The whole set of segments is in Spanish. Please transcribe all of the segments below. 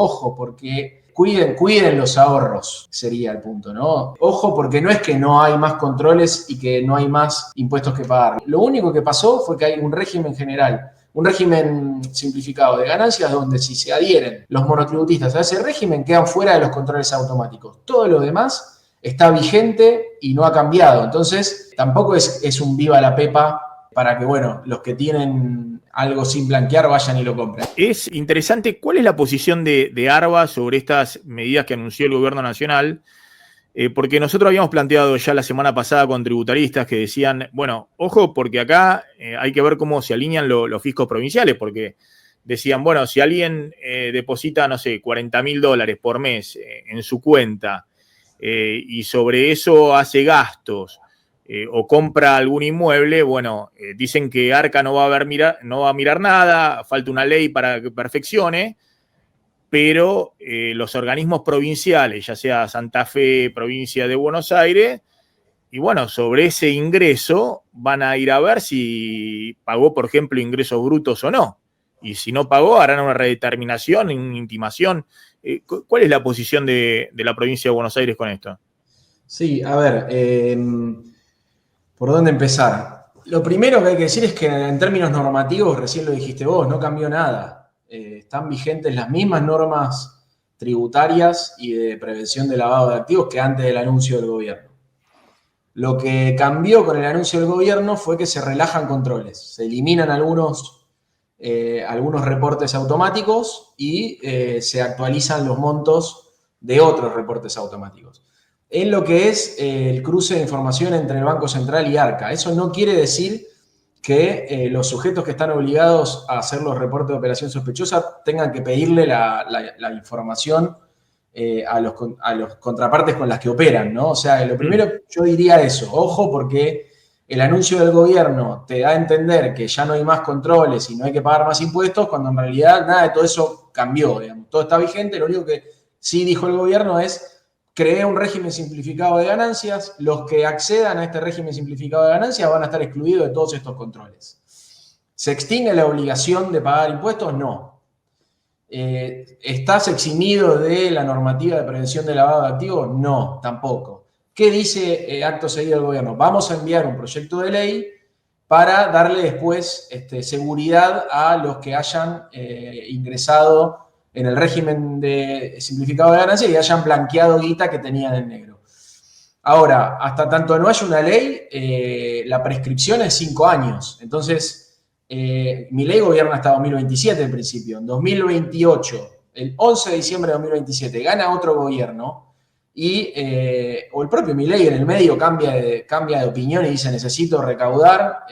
ojo, porque cuiden los ahorros, sería el punto, ¿no? Ojo, porque no es que no hay más controles y que no hay más impuestos que pagar. Lo único que pasó fue que hay un régimen general, un régimen simplificado de ganancias donde si se adhieren los monotributistas a ese régimen quedan fuera de los controles automáticos. Todo lo demás está vigente y no ha cambiado. Entonces, tampoco es un viva la pepa para que, bueno, los que tienen algo sin blanquear vayan y lo compren. Es interesante, ¿cuál es la posición de ARBA sobre estas medidas que anunció el gobierno nacional? Porque nosotros habíamos planteado ya la semana pasada con tributaristas que decían, bueno, ojo, porque acá hay que ver cómo se alinean los fiscos provinciales, porque decían, bueno, si alguien deposita, no sé, $40.000 por mes en su cuenta y sobre eso hace gastos o compra algún inmueble, bueno, dicen que Arca no va a mirar nada, falta una ley para que perfeccione, pero los organismos provinciales, ya sea Santa Fe, provincia de Buenos Aires, y bueno, sobre ese ingreso van a ir a ver si pagó, por ejemplo, ingresos brutos o no. Y si no pagó, harán una redeterminación, una intimación. ¿Cuál es la posición de la provincia de Buenos Aires con esto? Sí, a ver, ¿por dónde empezar? Lo primero que hay que decir es que en términos normativos, recién lo dijiste vos, no cambió nada. Están vigentes las mismas normas tributarias y de prevención de lavado de activos que antes del anuncio del gobierno. Lo que cambió con el anuncio del gobierno fue que se relajan controles, se eliminan algunos reportes automáticos y se actualizan los montos de otros reportes automáticos. En lo que es el cruce de información entre el Banco Central y Arca. Eso no quiere decir que los sujetos que están obligados a hacer los reportes de operación sospechosa tengan que pedirle la información a los contrapartes con las que operan, ¿no? O sea, lo primero yo diría eso, ojo, porque el anuncio del gobierno te da a entender que ya no hay más controles y no hay que pagar más impuestos, cuando en realidad nada de todo eso cambió, digamos. Todo está vigente, lo único que sí dijo el gobierno es creé un régimen simplificado de ganancias, los que accedan a este régimen simplificado de ganancias van a estar excluidos de todos estos controles. ¿Se extingue la obligación de pagar impuestos? No. ¿Estás eximido de la normativa de prevención de lavado de activos? No, tampoco. ¿Qué dice acto seguido el gobierno? Vamos a enviar un proyecto de ley para darle después seguridad a los que hayan ingresado en el régimen de simplificado de ganancias y hayan blanqueado guita que tenían en negro. Ahora, hasta tanto no haya una ley, la prescripción es 5 años. Entonces, mi ley gobierna hasta 2027 en principio. En 2028, el 11 de diciembre de 2027, gana otro gobierno y, o el propio Milei en el medio cambia de opinión y dice necesito recaudar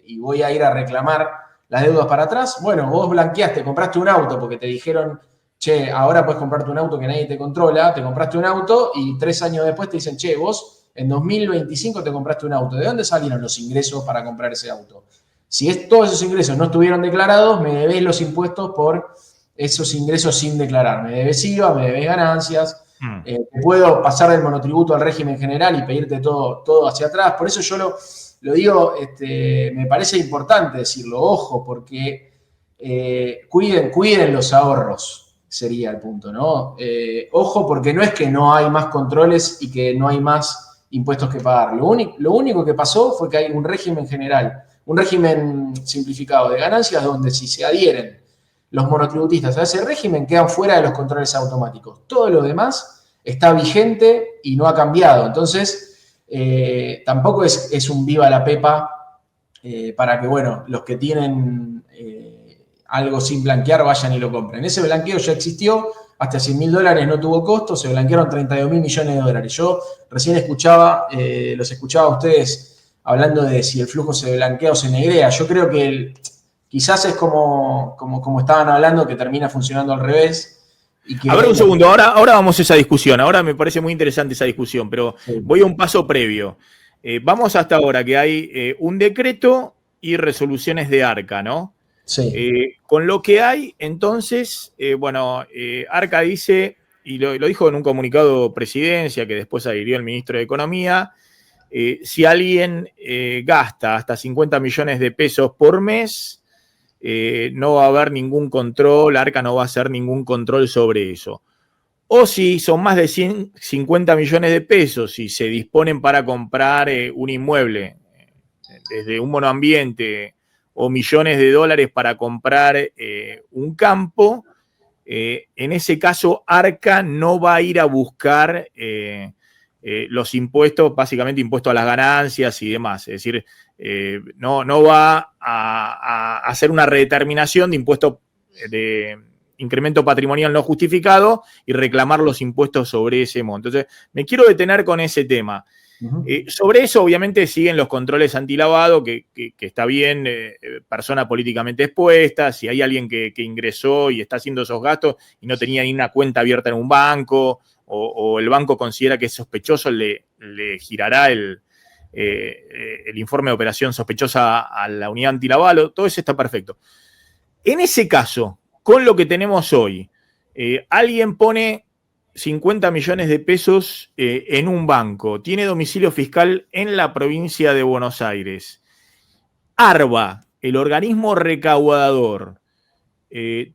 y voy a ir a reclamar las deudas para atrás. Bueno, vos blanqueaste, compraste un auto porque te dijeron, che, ahora puedes comprarte un auto que nadie te controla, te compraste un auto y 3 años después te dicen, che, vos en 2025 te compraste un auto. ¿De dónde salieron los ingresos para comprar ese auto? Si todos esos ingresos no estuvieron declarados, me debés los impuestos por esos ingresos sin declarar. Me debes IVA, me debes ganancias. Te puedo pasar del monotributo al régimen general y pedirte todo hacia atrás. Por eso yo lo digo, me parece importante decirlo, ojo, porque cuiden los ahorros, sería el punto, ¿no? Ojo, porque no es que no hay más controles y que no hay más impuestos que pagar. Lo único que pasó fue que hay un régimen general, un régimen simplificado de ganancias donde si se adhieren los monotributistas a ese régimen quedan fuera de los controles automáticos. Todo lo demás está vigente y no ha cambiado. Entonces, tampoco es un viva la pepa para que, bueno, los que tienen algo sin blanquear vayan y lo compren. Ese blanqueo ya existió, hasta $100.000 no tuvo costo, se blanquearon 32.000 millones de dólares. Yo recién los escuchaba a ustedes hablando de si el flujo se blanquea o se negrea. Yo creo que quizás es como estaban hablando, que termina funcionando al revés. Y que, a ver, un segundo, ahora vamos a esa discusión. Ahora me parece muy interesante esa discusión, pero sí, voy a un paso previo. Vamos hasta ahora que hay un decreto y resoluciones de Arca, ¿no? Sí. Con lo que hay, entonces, Arca dice, y lo dijo en un comunicado presidencia que después adhirió el ministro de Economía, si alguien gasta hasta 50 millones de pesos por mes, no va a haber ningún control, Arca no va a hacer ningún control sobre eso. O si son más de 150 millones de pesos y se disponen para comprar un inmueble, desde un monoambiente, o millones de dólares para comprar un campo, en ese caso Arca no va a ir a buscar los impuestos, básicamente impuestos a las ganancias y demás. Es decir, no va a hacer una redeterminación de impuestos de incremento patrimonial no justificado y reclamar los impuestos sobre ese monto. Entonces, me quiero detener con ese tema. Sobre eso, obviamente, siguen los controles antilavado, que está bien, persona políticamente expuesta, si hay alguien que ingresó y está haciendo esos gastos y no tenía ni una cuenta abierta en un banco, o el banco considera que es sospechoso, le girará el informe de operación sospechosa a la unidad antilavado, todo eso está perfecto. En ese caso, con lo que tenemos hoy, alguien pone 50 millones de pesos en un banco, tiene domicilio fiscal en la provincia de Buenos Aires. ARBA, el organismo recaudador,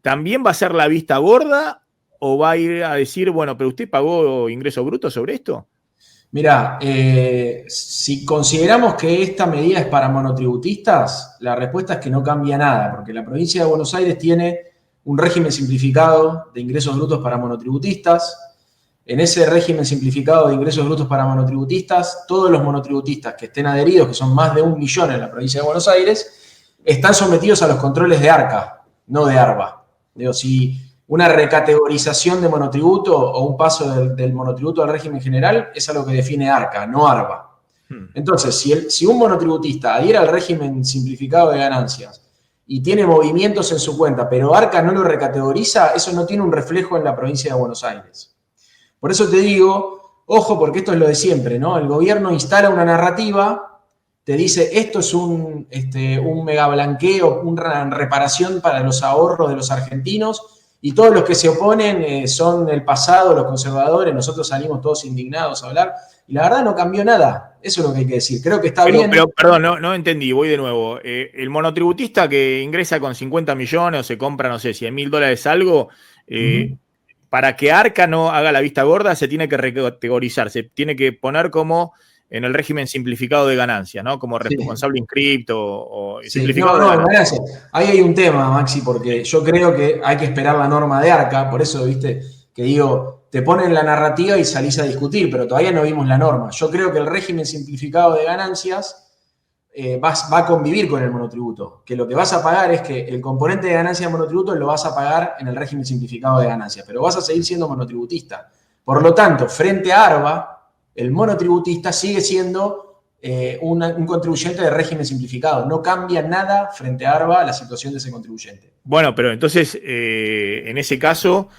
¿también va a ser la vista gorda o va a ir a decir, bueno, pero usted pagó ingreso bruto sobre esto? Mirá, si consideramos que esta medida es para monotributistas, la respuesta es que no cambia nada, porque la provincia de Buenos Aires tiene un régimen simplificado de ingresos brutos para monotributistas. En ese régimen simplificado de ingresos brutos para monotributistas, todos los monotributistas que estén adheridos, que son más de 1 millón en la provincia de Buenos Aires, están sometidos a los controles de ARCA, no de ARBA. Digo, si una recategorización de monotributo o un paso del monotributo al régimen general es algo que define ARCA, no ARBA. Entonces, si un monotributista adhiere al régimen simplificado de ganancias y tiene movimientos en su cuenta, pero ARCA no lo recategoriza, eso no tiene un reflejo en la provincia de Buenos Aires. Por eso te digo, ojo, porque esto es lo de siempre, ¿no? El gobierno instala una narrativa, te dice, esto es un mega blanqueo, una reparación para los ahorros de los argentinos, y todos los que se oponen son el pasado, los conservadores, nosotros salimos todos indignados a hablar, y la verdad no cambió nada. Eso es lo que hay que decir. Creo que está bien. Pero, perdón, no entendí, voy de nuevo. El monotributista que ingresa con 50 millones o se compra, no sé, $100.000 algo, para que Arca no haga la vista gorda, se tiene que recategorizar, se tiene que poner como en el régimen simplificado de ganancias, ¿no? Como responsable inscripto o simplificado de ganancias. Ahí hay un tema, Maxi, porque yo creo que hay que esperar la norma de Arca, por eso, viste, que digo, te ponen la narrativa y salís a discutir, pero todavía no vimos la norma. Yo creo que el régimen simplificado de ganancias va a convivir con el monotributo, que lo que vas a pagar es que el componente de ganancia de monotributo lo vas a pagar en el régimen simplificado de ganancias, pero vas a seguir siendo monotributista. Por lo tanto, frente a ARBA, el monotributista sigue siendo un contribuyente de régimen simplificado. No cambia nada frente a ARBA la situación de ese contribuyente. Bueno, pero entonces, en ese caso,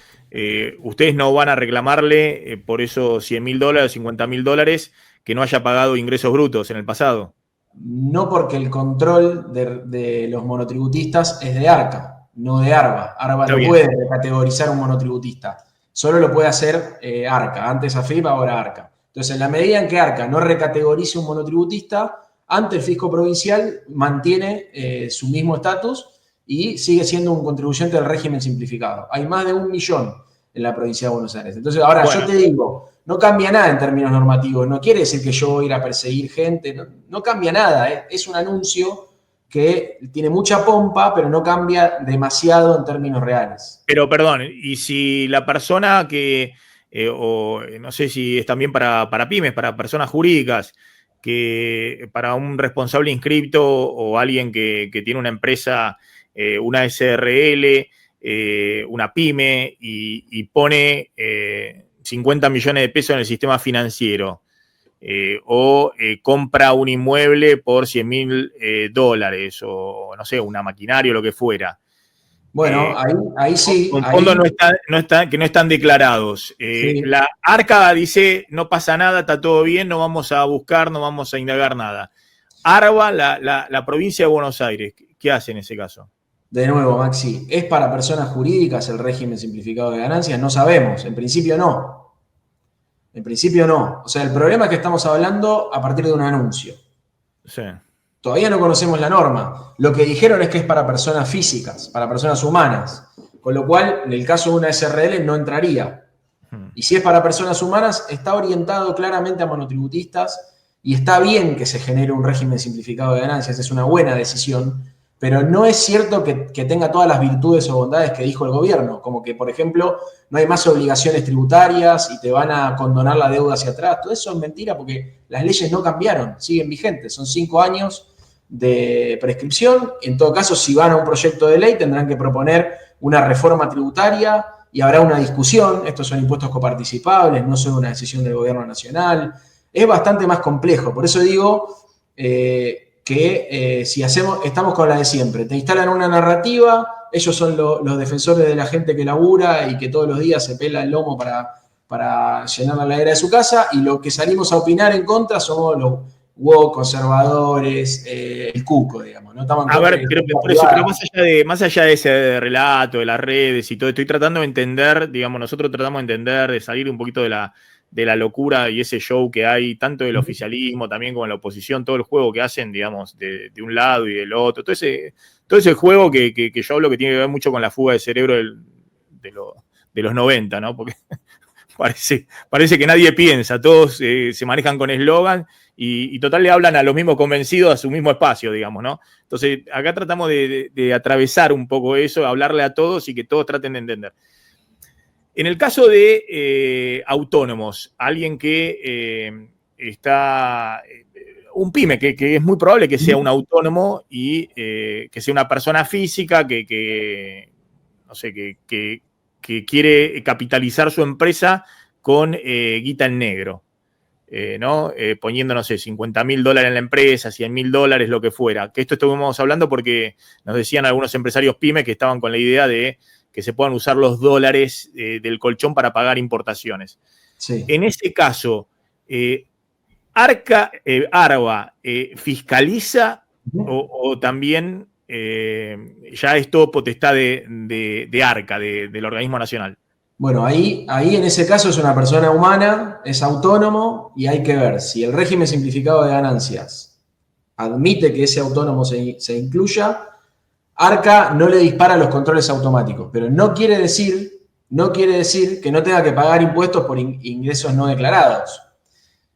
ustedes no van a reclamarle por esos $100.000, $50.000 que no haya pagado ingresos brutos en el pasado. No, porque el control de los monotributistas es de ARCA, no de ARBA. ARBA no puede categorizar un monotributista. Solo lo puede hacer ARCA. Antes AFIP, ahora ARCA. Entonces, en la medida en que ARCA no recategorice un monotributista, ante el fisco provincial mantiene su mismo estatus y sigue siendo un contribuyente del régimen simplificado. Hay más de 1 millón en la provincia de Buenos Aires. Entonces, ahora yo te digo, no cambia nada en términos normativos. No quiere decir que yo voy a ir a perseguir gente. No cambia nada. Es un anuncio que tiene mucha pompa, pero no cambia demasiado en términos reales. Pero, perdón, y si la persona que... o no sé si es también para pymes, para personas jurídicas, que para un responsable inscripto o alguien que tiene una empresa, una SRL, una pyme, y pone 50 millones de pesos en el sistema financiero, o compra un inmueble por $100.000, o no sé, una maquinaria o lo que fuera. Bueno, ahí sí. Con fondos que no están declarados. Sí. La ARCA dice, no pasa nada, está todo bien, no vamos a buscar, no vamos a indagar nada. ARBA, la provincia de Buenos Aires, ¿qué hace en ese caso? De nuevo, Maxi, ¿es para personas jurídicas el régimen simplificado de ganancias? No sabemos, en principio no. En principio no. O sea, el problema es que estamos hablando a partir de un anuncio. Sí. Todavía no conocemos la norma. Lo que dijeron es que es para personas físicas, para personas humanas. Con lo cual, en el caso de una SRL no entraría. Y si es para personas humanas, está orientado claramente a monotributistas y está bien que se genere un régimen simplificado de ganancias, es una buena decisión, pero no es cierto que tenga todas las virtudes o bondades que dijo el gobierno, como que, por ejemplo, no hay más obligaciones tributarias y te van a condonar la deuda hacia atrás. Todo eso es mentira porque las leyes no cambiaron, siguen vigentes, son 5 años de prescripción. En todo caso, si van a un proyecto de ley, tendrán que proponer una reforma tributaria y habrá una discusión. Estos son impuestos coparticipables, no son una decisión del gobierno nacional. Es bastante más complejo. Por eso digo si estamos con la de siempre. Te instalan una narrativa, ellos son los defensores de la gente que labura y que todos los días se pela el lomo para llenar la heladera de su casa, y lo que salimos a opinar en contra somos los woke, conservadores, el cuco, digamos. ¿No? Estamos en A contra ver, de pero, la por eso, pero privada. más allá de ese relato, de las redes y todo, estoy tratando de entender, digamos, nosotros tratamos de entender, de salir un poquito de la locura y ese show que hay, tanto del oficialismo también como en la oposición, todo el juego que hacen, digamos, de un lado y del otro, todo ese juego que yo hablo que tiene que ver mucho con la fuga de cerebro de los 90, ¿no? Porque parece que nadie piensa, todos se manejan con eslogan y total le hablan a los mismos convencidos a su mismo espacio, digamos, ¿no? Entonces, acá tratamos de atravesar un poco eso, hablarle a todos y que todos traten de entender. En el caso de autónomos, alguien que está, un pyme, que es muy probable que sea un autónomo y que sea una persona física no sé, que quiere capitalizar su empresa con guita en negro, ¿no? Poniendo, no sé, $50.000 en la empresa, $100.000, lo que fuera. Que esto estuvimos hablando porque nos decían algunos empresarios pymes que estaban con la idea de que se puedan usar los dólares del colchón para pagar importaciones. Sí. En ese caso, Arba fiscaliza o también ya es todo potestad de Arca, del organismo nacional. Bueno, ahí en ese caso es una persona humana, es autónomo y hay que ver si el régimen simplificado de ganancias admite que ese autónomo se incluya. Arca no le dispara los controles automáticos, pero no quiere decir que no tenga que pagar impuestos por ingresos no declarados.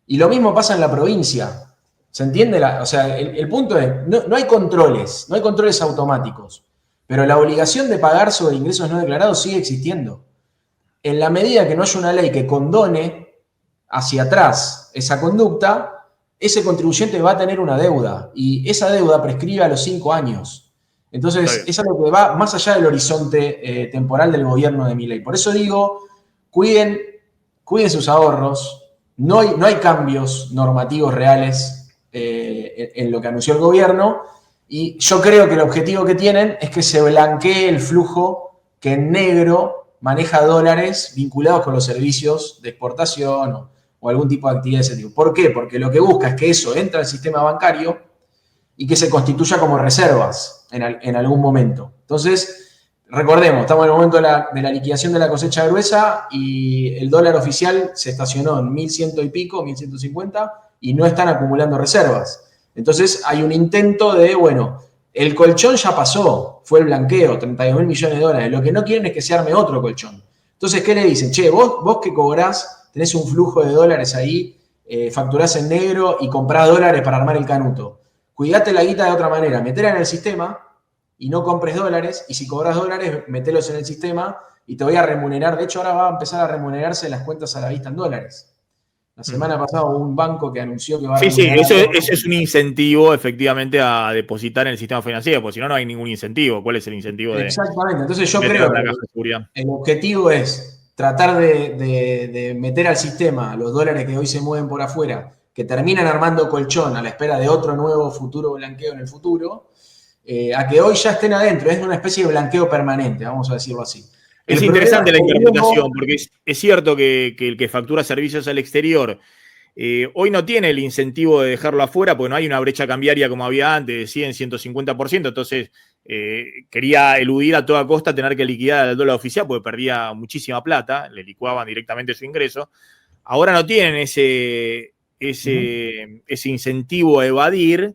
Y lo mismo pasa en la provincia. ¿Se entiende? O sea, el punto es, no hay controles automáticos, pero la obligación de pagar sobre ingresos no declarados sigue existiendo. En la medida que no haya una ley que condone hacia atrás esa conducta, ese contribuyente va a tener una deuda y esa deuda prescribe a los 5 años. Entonces, es algo que va más allá del horizonte temporal del gobierno de Milei. Por eso digo, cuiden sus ahorros, no hay cambios normativos reales en lo que anunció el gobierno, y yo creo que el objetivo que tienen es que se blanquee el flujo que en negro maneja dólares vinculados con los servicios de exportación o algún tipo de actividad de ese tipo. ¿Por qué? Porque lo que busca es que eso entre al sistema bancario y que se constituya como reservas en algún momento. Entonces, recordemos, estamos en el momento de la liquidación de la cosecha gruesa y el dólar oficial se estacionó en 1.100 y pico, 1.150, y no están acumulando reservas. Entonces, hay un intento de, bueno, el colchón ya pasó, fue el blanqueo, 32.000 millones de dólares. Lo que no quieren es que se arme otro colchón. Entonces, ¿qué le dicen? Che, vos que cobrás, tenés un flujo de dólares ahí, facturás en negro y comprás dólares para armar el canuto. Cuidate la guita de otra manera, metela en el sistema y no compres dólares, y si cobras dólares, metelos en el sistema y te voy a remunerar. De hecho, ahora va a empezar a remunerarse las cuentas a la vista en dólares. La semana pasada hubo un banco que anunció que va a remunerar. Sí, eso es un incentivo efectivamente a depositar en el sistema financiero, porque si no, no hay ningún incentivo. ¿Cuál es el incentivo de Exactamente. Entonces yo meter creo la que caja de seguridad? el objetivo es tratar de meter al sistema los dólares que hoy se mueven por afuera, que terminan armando colchón a la espera de otro nuevo futuro blanqueo en el futuro, a que hoy ya estén adentro. Es una especie de blanqueo permanente, vamos a decirlo así. Es interesante la interpretación, porque es cierto que el que factura servicios al exterior hoy no tiene el incentivo de dejarlo afuera, porque no hay una brecha cambiaria como había antes de 100, 150%, entonces quería eludir a toda costa tener que liquidar al dólar oficial, porque perdía muchísima plata, le licuaban directamente su ingreso. Ahora no tienen ese incentivo a evadir,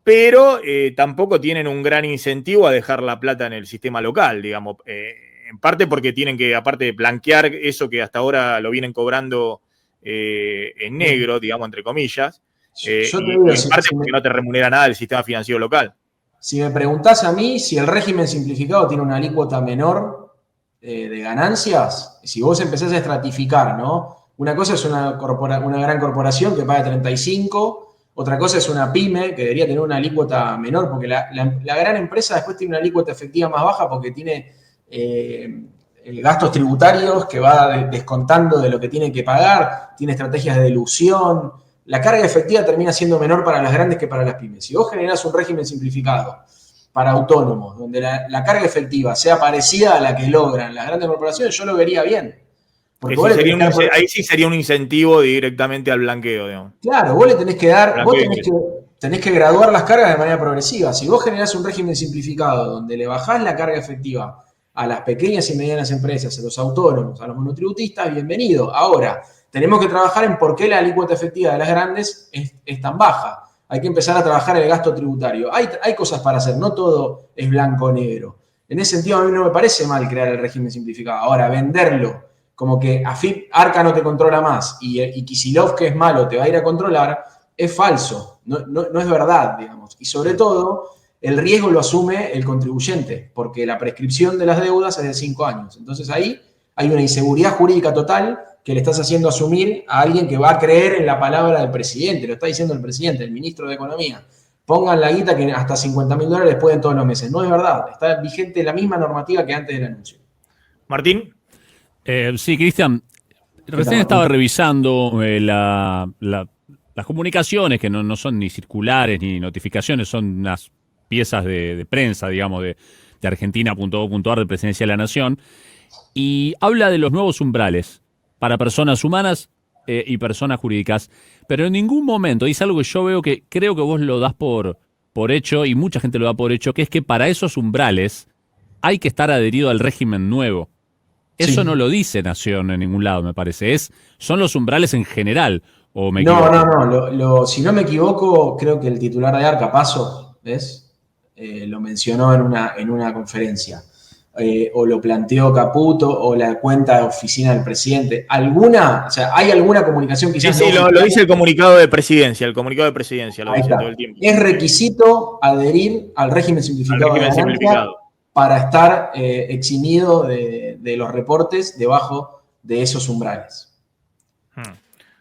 pero tampoco tienen un gran incentivo a dejar la plata en el sistema local, digamos. En parte porque tienen que, aparte de blanquear eso que hasta ahora lo vienen cobrando en negro, digamos, entre comillas, Yo te y digo, en parte porque no te remunera nada el sistema financiero local. si me preguntás a mí si el régimen simplificado tiene una alícuota menor de ganancias, si vos empezás a estratificar, ¿no? Una cosa es una gran corporación que paga 35, otra cosa es una pyme que debería tener una alícuota menor, porque la gran empresa después tiene una alícuota efectiva más baja porque tiene gastos tributarios que va descontando de lo que tiene que pagar, tiene estrategias de dilución. La carga efectiva termina siendo menor para las grandes que para las pymes. Si vos generás un régimen simplificado para autónomos, donde la carga efectiva sea parecida a la que logran las grandes corporaciones, yo lo vería bien. Ahí sí sería un incentivo directamente al blanqueo, digamos. Claro, vos le tenés que dar, vos tenés que graduar las cargas de manera progresiva. Si vos generás un régimen simplificado donde le bajás la carga efectiva a las pequeñas y medianas empresas, a los autónomos, a los monotributistas, bienvenido. Ahora, tenemos que trabajar en por qué la alícuota efectiva de las grandes es tan baja. Hay que empezar a trabajar el gasto tributario. Hay cosas para hacer, no todo es blanco o negro. En ese sentido, a mí no me parece mal crear el régimen simplificado. Ahora, venderlo como que AFIP Arca no te controla más y Kicillof, que es malo, te va a ir a controlar, es falso, no es verdad, digamos. Y sobre todo, el riesgo lo asume el contribuyente, porque la prescripción de las deudas es de 5 años. Entonces ahí hay una inseguridad jurídica total que le estás haciendo asumir a alguien que va a creer en la palabra del presidente. Lo está diciendo el presidente, el ministro de Economía. Pongan la guita que hasta $50.000 pueden todos los meses. No es verdad, está vigente la misma normativa que antes del anuncio. Martín. Sí, Cristian, recién estaba revisando las comunicaciones, que no son ni circulares ni notificaciones, son unas piezas de prensa, digamos, de argentina.gov.ar de Presidencia de la Nación, y habla de los nuevos umbrales para personas humanas y personas jurídicas, pero en ningún momento dice algo que yo veo que creo que vos lo das por hecho, y mucha gente lo da por hecho, que es que para esos umbrales hay que estar adherido al régimen nuevo. Eso sí. No lo dice Nación en ningún lado, me parece. Son los umbrales en general, ¿o me equivoco? No. Si no me equivoco, creo que el titular de Arca, Paso, ¿ves? Lo mencionó en una conferencia. O lo planteó Caputo, o la cuenta de oficina del presidente. ¿Hay alguna comunicación quizás? Sí, lo dice el comunicado de presidencia. El comunicado de presidencia lo dice todo el tiempo. Es requisito adherir al régimen simplificado de ganancia para estar eximido de los reportes debajo de esos umbrales.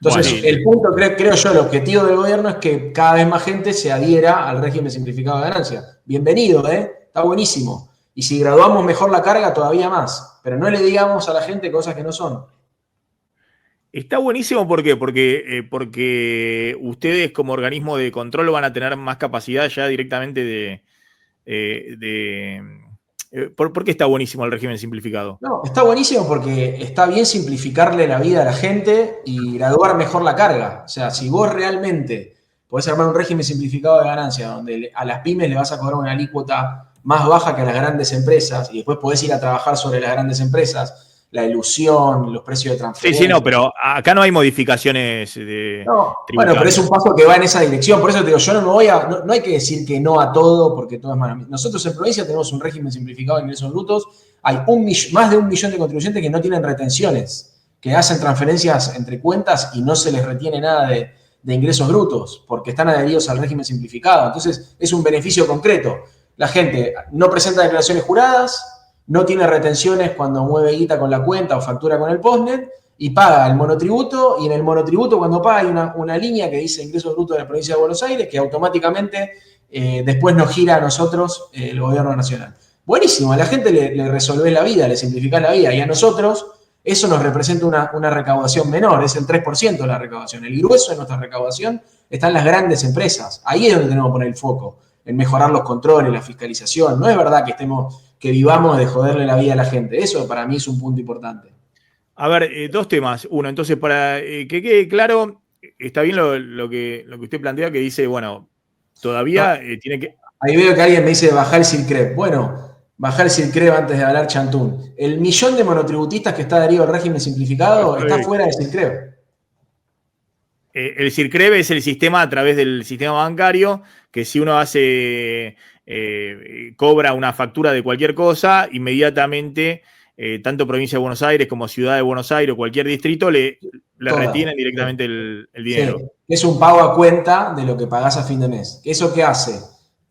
Entonces, bueno, el punto, creo yo, el objetivo del gobierno es que cada vez más gente se adhiera al régimen simplificado de ganancia. Bienvenido, está buenísimo. Y si graduamos mejor la carga, todavía más. Pero no le digamos a la gente cosas que no son. Está buenísimo, ¿por qué? Porque ustedes como organismo de control van a tener más capacidad ya directamente ¿Por qué está buenísimo el régimen simplificado? No, está buenísimo porque está bien simplificarle la vida a la gente y graduar mejor la carga. O sea, si vos realmente podés armar un régimen simplificado de ganancia donde a las pymes le vas a cobrar una alícuota más baja que a las grandes empresas y después podés ir a trabajar sobre las grandes empresas, la ilusión, los precios de transferencia. Sí, no, pero acá no hay modificaciones de bueno, pero es un paso que va en esa dirección. Por eso te digo, yo no hay que decir que no a todo porque todo es malo. Nosotros en provincia tenemos un régimen simplificado de ingresos brutos. Hay más de 1 millón de contribuyentes que no tienen retenciones, que hacen transferencias entre cuentas y no se les retiene nada de ingresos brutos porque están adheridos al régimen simplificado. Entonces, es un beneficio concreto. La gente no presenta declaraciones juradas, no tiene retenciones cuando mueve guita con la cuenta o factura con el postnet y paga el monotributo, y en el monotributo cuando paga hay una línea que dice ingresos brutos de la provincia de Buenos Aires que automáticamente después nos gira a nosotros el gobierno nacional. Buenísimo, a la gente le resolvés la vida, le simplificás la vida, y a nosotros eso nos representa una recaudación menor, es el 3% de la recaudación. El grueso de nuestra recaudación está en las grandes empresas, ahí es donde tenemos que poner el foco, en mejorar los controles, la fiscalización. No es verdad que vivamos de joderle la vida a la gente. Eso para mí es un punto importante. A ver, 2 temas. Uno, entonces, para que quede claro, está bien lo que usted plantea, que dice, bueno, todavía tiene que... Ahí veo que alguien me dice bajar el CIRCREP. Bueno, bajar el CIRCREP antes de hablar chantún. El millón de monotributistas que está adherido al régimen simplificado está fuera del CIRCREP. El CIRCREV es el sistema a través del sistema bancario, que si uno cobra una factura de cualquier cosa, inmediatamente, tanto Provincia de Buenos Aires como Ciudad de Buenos Aires o cualquier distrito le retienen directamente el dinero. Sí, es un pago a cuenta de lo que pagás a fin de mes. ¿Eso qué hace?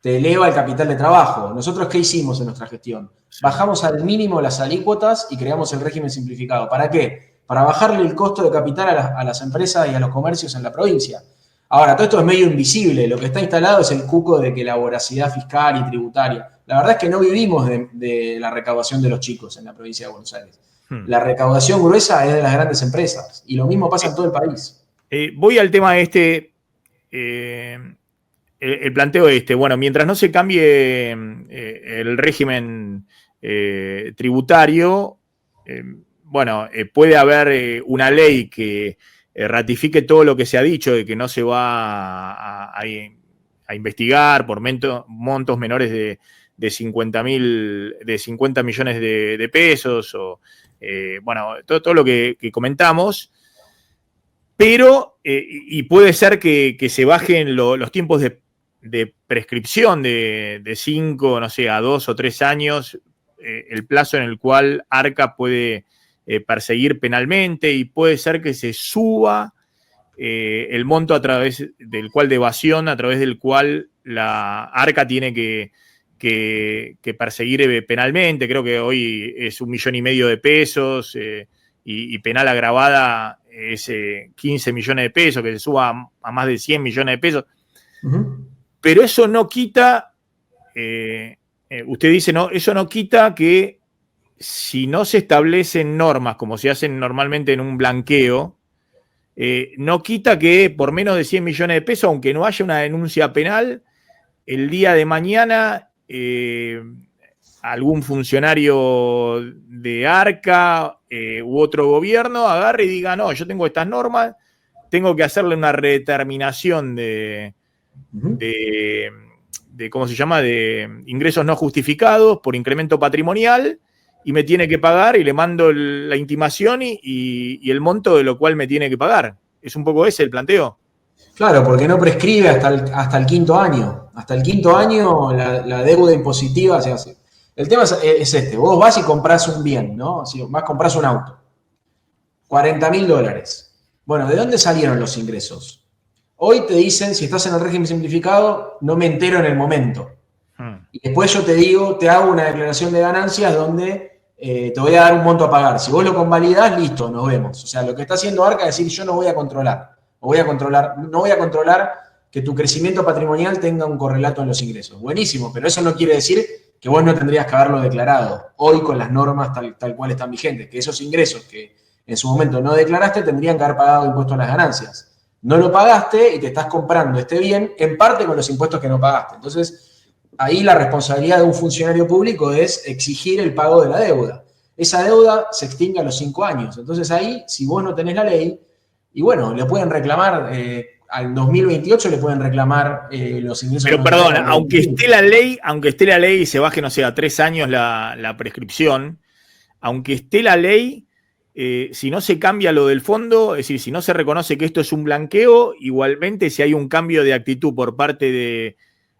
Te eleva el capital de trabajo. ¿Nosotros qué hicimos en nuestra gestión? Bajamos al mínimo las alícuotas y creamos el régimen simplificado. ¿Para qué? Para bajarle el costo de capital a las empresas y a los comercios en la provincia. Ahora, todo esto es medio invisible. Lo que está instalado es el cuco de que la voracidad fiscal y tributaria. La verdad es que no vivimos de la recaudación de los chicos en la provincia de Buenos Aires. La recaudación gruesa es de las grandes empresas. Y lo mismo pasa en todo el país. Voy al tema el planteo bueno, mientras no se cambie el régimen tributario, bueno, puede haber una ley que ratifique todo lo que se ha dicho de que no se va a investigar por montos menores de 50 millones de pesos, o bueno, todo lo que comentamos. Pero, y puede ser que se bajen los tiempos de prescripción de 5, no sé, a 2 o 3 años, el plazo en el cual Arca puede perseguir penalmente, y puede ser que se suba el monto a través del cual de evasión, a través del cual la Arca tiene que perseguir penalmente. Creo que hoy es 1,5 millones de pesos y penal agravada es 15 millones de pesos, que se suba a más de 100 millones de pesos. Pero eso no quita, usted dice, no, eso no quita que si no se establecen normas como se hacen normalmente en un blanqueo, no quita que por menos de 100 millones de pesos, aunque no haya una denuncia penal, el día de mañana algún funcionario de Arca u otro gobierno agarre y diga, no, yo tengo estas normas, tengo que hacerle una redeterminación de ¿cómo se llama?, de ingresos no justificados por incremento patrimonial, y me tiene que pagar, y le mando la intimación y el monto de lo cual me tiene que pagar. ¿Es un poco ese el planteo? Claro, porque no prescribe hasta el 5º año. Hasta el 5º año la deuda impositiva se hace. El tema es este. Vos vas y comprás un bien, ¿no? Si comprás un auto. $40.000. Bueno, ¿de dónde salieron los ingresos? Hoy te dicen, si estás en el régimen simplificado, no me entero en el momento. Y después yo te digo, te hago una declaración de ganancias donde te voy a dar un monto a pagar. Si vos lo convalidás, listo, nos vemos. O sea, lo que está haciendo Arca es decir, yo no voy a controlar. No voy a controlar que tu crecimiento patrimonial tenga un correlato en los ingresos. Buenísimo, pero eso no quiere decir que vos no tendrías que haberlo declarado hoy con las normas tal cual están vigentes, que esos ingresos que en su momento no declaraste tendrían que haber pagado impuesto a las ganancias. No lo pagaste y te estás comprando este bien en parte con los impuestos que no pagaste. Entonces, ahí la responsabilidad de un funcionario público es exigir el pago de la deuda. Esa deuda se extingue a los 5 años. Entonces ahí, si vos no tenés la ley, y bueno, le pueden reclamar, al 2028 le pueden reclamar los ingresos. Pero perdón, aunque esté la ley y se baje, no sé, a 3 años la prescripción, aunque esté la ley, si no se cambia lo del fondo, es decir, si no se reconoce que esto es un blanqueo, igualmente si hay un cambio de actitud por parte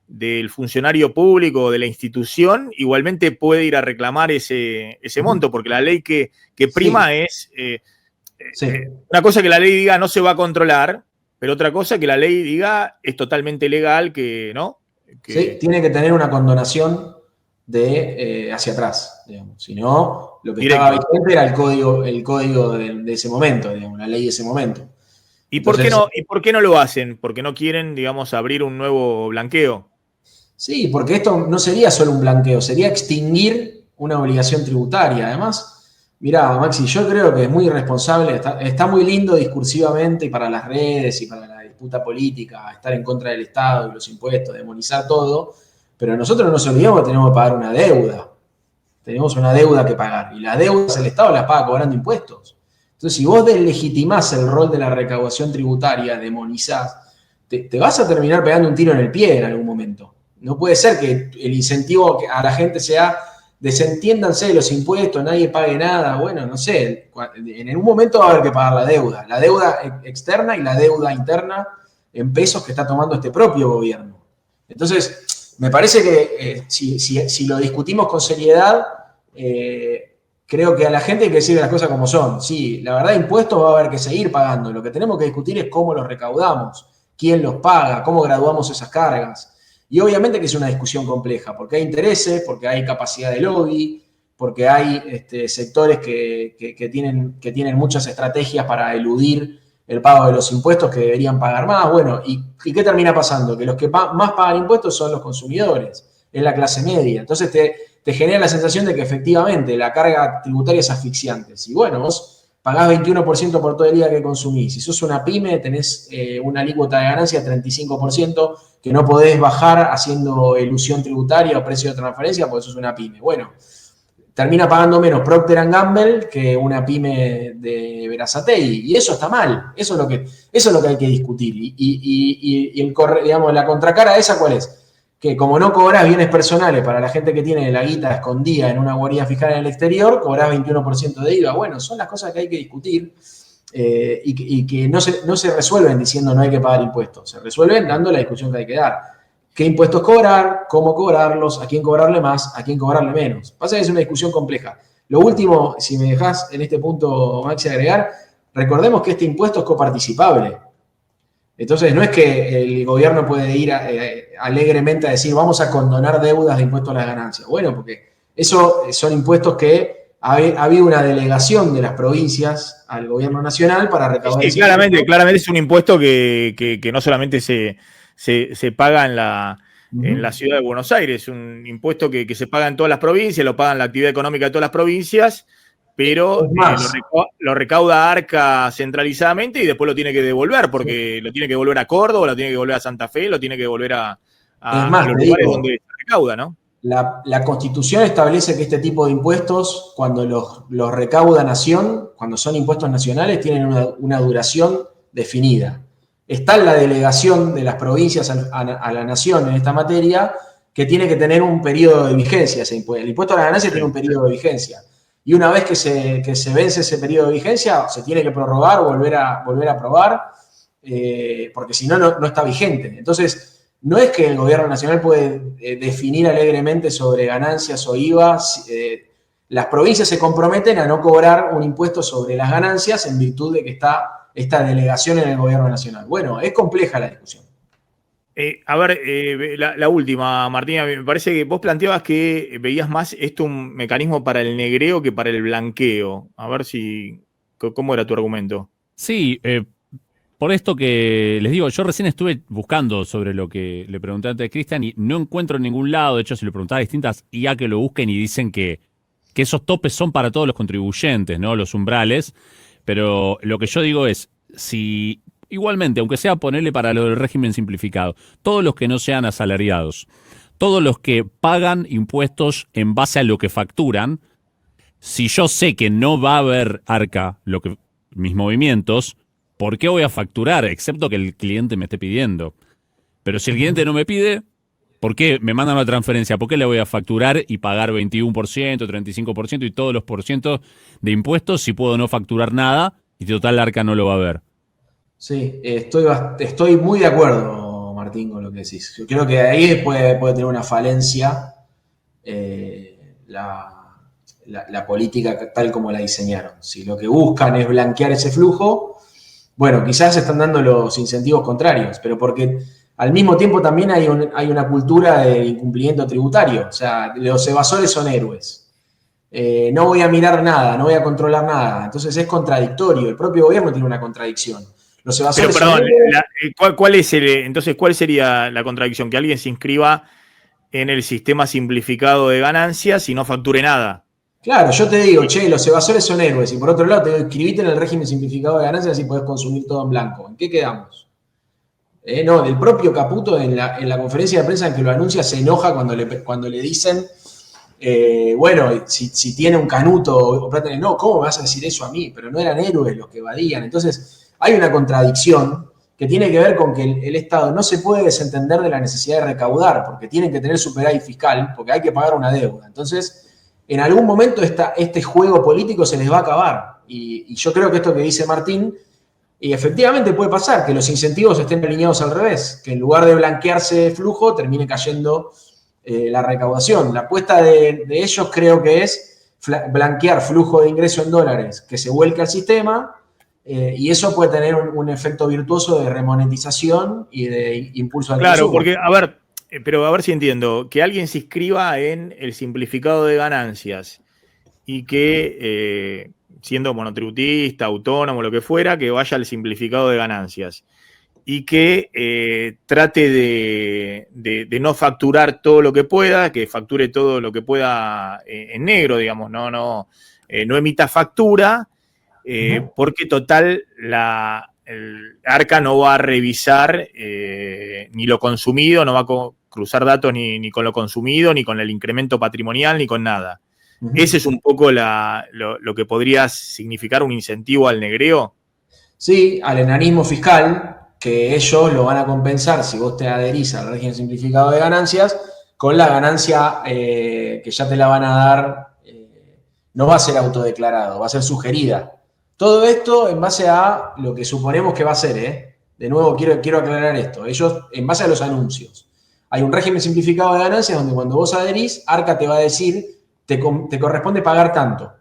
del funcionario público o de la institución, igualmente puede ir a reclamar ese monto, porque la ley que prima es... una cosa que la ley diga no se va a controlar, pero otra cosa que la ley diga es totalmente legal, que no. Sí, tiene que tener una condonación de hacia atrás, digamos. Si no, lo que estaba vigente era el código de ese momento, digamos, la ley de ese momento. ¿Y por qué no lo hacen? Porque no quieren, digamos, abrir un nuevo blanqueo. Sí, porque esto no sería solo un blanqueo, sería extinguir una obligación tributaria. Además, mirá, Maxi, yo creo que es muy irresponsable, está muy lindo discursivamente y para las redes y para la disputa política, estar en contra del Estado y los impuestos, demonizar todo, pero nosotros no nos olvidamos que tenemos que pagar una deuda. Tenemos una deuda que pagar y las deudas el Estado las paga cobrando impuestos. Entonces, si vos deslegitimás el rol de la recaudación tributaria, demonizás, te vas a terminar pegando un tiro en el pie en algún momento. No puede ser que el incentivo a la gente sea desentiéndanse de los impuestos, nadie pague nada, bueno, no sé, en un momento va a haber que pagar la deuda externa y la deuda interna en pesos que está tomando este propio gobierno. Entonces, me parece que si lo discutimos con seriedad, creo que a la gente hay que decirle las cosas como son. Sí, la verdad, impuestos va a haber que seguir pagando. Lo que tenemos que discutir es cómo los recaudamos, quién los paga, cómo graduamos esas cargas. Y obviamente que es una discusión compleja, porque hay intereses, porque hay capacidad de lobby, porque hay sectores que tienen muchas estrategias para eludir el pago de los impuestos que deberían pagar más. Bueno, ¿y qué termina pasando? Que los que más pagan impuestos son los consumidores, es la clase media. Entonces te genera la sensación de que efectivamente la carga tributaria es asfixiante. Si bueno, vos pagás 21% por todo el día que consumís, si sos una pyme tenés una alícuota de ganancia de 35% que no podés bajar haciendo elusión tributaria o precio de transferencia porque sos una pyme. Bueno, termina pagando menos Procter & Gamble que una pyme de Berazategui. Y eso está mal. Eso es lo que hay que discutir. Digamos, la contracara de esa, ¿cuál es? Que como no cobrás bienes personales para la gente que tiene la guita escondida en una guarida fiscal en el exterior, cobrás 21% de IVA. Bueno, son las cosas que hay que discutir y que no se resuelven diciendo no hay que pagar impuestos. Se resuelven dando la discusión que hay que dar. ¿Qué impuestos cobrar? ¿Cómo cobrarlos? ¿A quién cobrarle más? ¿A quién cobrarle menos? Pasa que es una discusión compleja. Lo último, si me dejás en este punto, Maxi, agregar, recordemos que este impuesto es coparticipable. Entonces, no es que el gobierno puede ir alegremente a decir vamos a condonar deudas de impuestos a las ganancias. Bueno, porque eso son impuestos que ha habido una delegación de las provincias al gobierno nacional para recaudar. Sí, claramente es un impuesto que no solamente se paga en la ciudad de Buenos Aires, es un impuesto que se paga en todas las provincias, lo pagan la actividad económica de todas las provincias, pero lo recauda Arca centralizadamente y después lo tiene que devolver, porque lo tiene que devolver a Córdoba, lo tiene que devolver a Santa Fe, lo tiene que devolver a los lugares donde se recauda, ¿no? La Constitución establece que este tipo de impuestos, cuando los recauda Nación, cuando son impuestos nacionales, tienen una duración definida. Está en la delegación de las provincias a la Nación en esta materia, que tiene que tener un periodo de vigencia ese impuesto. El impuesto a la ganancia tiene un periodo de vigencia. Y una vez que se vence ese periodo de vigencia, se tiene que prorrogar o volver a aprobar, porque si no, no está vigente. Entonces, no es que el gobierno nacional puede definir alegremente sobre ganancias o IVA. Las provincias se comprometen a no cobrar un impuesto sobre las ganancias en virtud de que está esta delegación en el gobierno nacional. Bueno, es compleja la discusión. La última, Martina, me parece que vos planteabas que veías más esto un mecanismo para el negreo que para el blanqueo. A ver ¿cómo era tu argumento? Sí, por esto que les digo, yo recién estuve buscando sobre lo que le pregunté antes a Cristian y no encuentro en ningún lado. De hecho, si le preguntaba a distintas IA que lo busquen y dicen que esos topes son para todos los contribuyentes, ¿no? Los umbrales. Pero lo que yo digo es, si igualmente, aunque sea ponerle para lo del régimen simplificado, todos los que no sean asalariados, todos los que pagan impuestos en base a lo que facturan, si yo sé que no va a haber Arca mis movimientos, ¿por qué voy a facturar? Excepto que el cliente me esté pidiendo. Pero si el cliente no me pide, ¿por qué me mandan una transferencia? ¿Por qué le voy a facturar y pagar 21%, 35% y todos los porcientos de impuestos si puedo no facturar nada y total Arca no lo va a ver? Sí, estoy muy de acuerdo, Martín, con lo que decís. Yo creo que ahí puede tener una falencia la política tal como la diseñaron. Si lo que buscan es blanquear ese flujo, bueno, quizás se están dando los incentivos contrarios, pero porque al mismo tiempo también hay una cultura de incumplimiento tributario. O sea, los evasores son héroes. No voy a mirar nada, no voy a controlar nada. Entonces es contradictorio. El propio gobierno tiene una contradicción. Los evasores pero perdón, ¿cuál sería la contradicción? Que alguien se inscriba en el sistema simplificado de ganancias y no facture nada. Claro, yo te digo, los evasores son héroes. Y por otro lado, te digo, inscribite en el régimen simplificado de ganancias y podés consumir todo en blanco. ¿En qué quedamos? No, del propio Caputo en la conferencia de prensa en que lo anuncia se enoja cuando le dicen, bueno, si tiene un canuto o plata, no, ¿cómo me vas a decir eso a mí? Pero no eran héroes los que evadían. Entonces, hay una contradicción que tiene que ver con que el Estado no se puede desentender de la necesidad de recaudar, porque tienen que tener superávit fiscal, porque hay que pagar una deuda. Entonces, en algún momento este juego político se les va a acabar. Y yo creo que esto que dice Martín, y efectivamente puede pasar, que los incentivos estén alineados al revés, que en lugar de blanquearse flujo, termine cayendo la recaudación. La apuesta de ellos creo que es blanquear flujo de ingreso en dólares que se vuelque al sistema, y eso puede tener un efecto virtuoso de remonetización y de impulso al Claro, consumo. porque, pero a ver si entiendo, que alguien se inscriba en el simplificado de ganancias y que, siendo monotributista, autónomo, lo que fuera, que vaya al simplificado de ganancias y que trate de no facturar todo lo que pueda, que facture todo lo que pueda en negro, digamos, no emita factura, porque total el ARCA no va a revisar ni lo consumido, no va a cruzar datos ni con lo consumido, ni con el incremento patrimonial, ni con nada. Ese es un poco lo que podría significar un incentivo al negreo. Sí, al enanismo fiscal, que ellos lo van a compensar si vos te adherís al régimen simplificado de ganancias, con la ganancia que ya te la van a dar, no va a ser autodeclarado, va a ser sugerida. Todo esto en base a lo que suponemos que va a ser, ¿eh? De nuevo, quiero aclarar esto. Ellos, en base a los anuncios. Hay un régimen simplificado de ganancias donde cuando vos adherís, Arca te va a decir, te corresponde pagar tanto.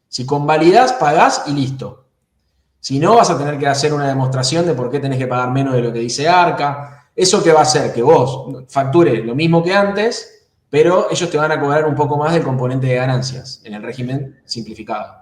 Si convalidás, pagás y listo. Si no, vas a tener que hacer una demostración de por qué tenés que pagar menos de lo que dice Arca. ¿Eso qué va a hacer? Que vos factures lo mismo que antes, pero ellos te van a cobrar un poco más del componente de ganancias en el régimen simplificado.